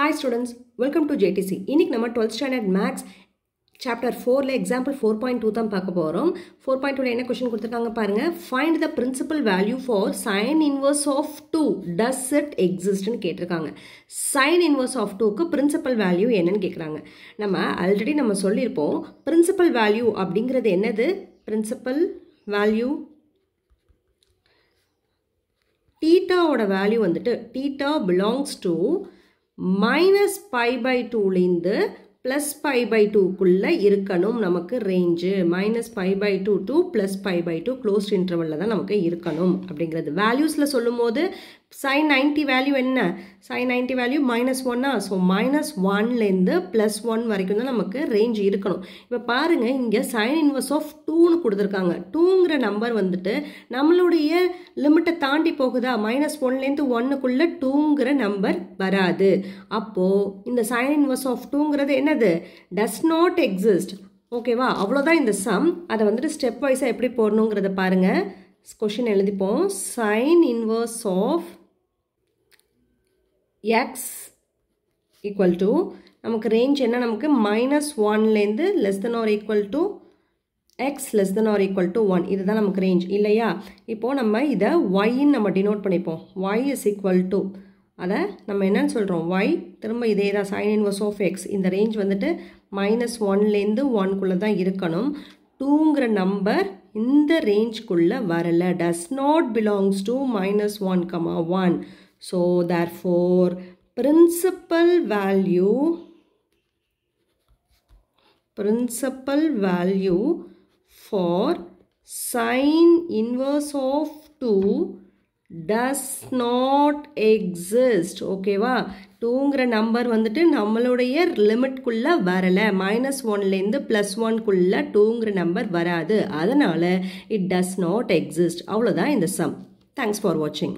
Hi students, welcome to JTC. இன்னைக்கு நம்ம 12th standard maths chapter 4ல example 4.2 தான் பார்க்க போறோம். 4.2ல என்ன क्वेश्चन கொடுத்திருக்காங்க பாருங்க. Find the principal value for sin inverse of 2. Does it exist ன்னு கேட்டிருக்காங்க. Sin inverse of 2க்கு principal value என்னன்னு கேக்குறாங்க. நம்ம ஆல்ரெடி நம்ம சொல்லிருப்போம். Principal value அப்படிங்கிறது என்னது? Principal value theta ஓட வேல்யூ வந்துட்டு theta belongs to minus pi by 2 லிந்து plus pi by 2 குள்ள இருக்கணும் நமக்கு range minus pi by 2 to plus pi by 2 closed interval தான் நமக்கு இருக்கணும் அப்படிங்கிறது வேல்யூஸ்ல சொல்லும் போது sin 90 வேல்யூ என்ன sin 90 value minus 1 so minus 1 லிந்து plus 1 வரைக்கும் தான் நமக்கு ரேஞ்ச் இருக்கணும் இப்போ பாருங்க இங்க sin inverse of 2 னு கொடுத்திருக்காங்க 2ங்கற நம்பர் வந்துட்டு நம்மளுடைய லிமிட்டை தாண்டி போகுதா minus 1 லிந்து 1 குள்ள 2ங்கற நம்பர் வராது அப்போ இந்த sin inverse of 2ங்கறது என்னது does not exist ஓகேவா அவ்வளவுதான் இந்த சம் அத வந்துட்டு ஸ்டெப் வைஸா எப்படி போறணும்ங்கறத பாருங்க क्वेश्चन எழுதிப்போம் sin inverse of x equal to நமக்கு ரேஞ்ச் என்ன நமக்கு minus 1 ல இருந்து less than or equal to x less than or equal to 1 இதுதான் நமக்கு ரேஞ்ச் இல்லையா இப்போ நம்ம இத y ன்னு நம்ம டினோட் பண்ணிப்போம் y is equal to அத நம்ம என்னன்னு சொல்றோம் y திரும்ப இதே தான் sin inverse of x இந்த ரேஞ்ச் வந்துட்டு minus 1 ல இருந்து 1 குள்ள தான் இருக்கணும் 2ங்கற நம்பர் இந்த ரேஞ்ச் குள்ள வரல does not belongs to minus 1 1 so therefore principal value for sin inverse of 2 does not exist ஓகேவா 2ங்கற நம்பர் வந்துட்டு நம்மளுடைய லிமிட் குள்ள வரல minus 1 ல இருந்து plus 1 குள்ள 2ங்கற நம்பர் வராது அதனால it does not exist அவ்வளவுதான் இந்த சம் thanks for watching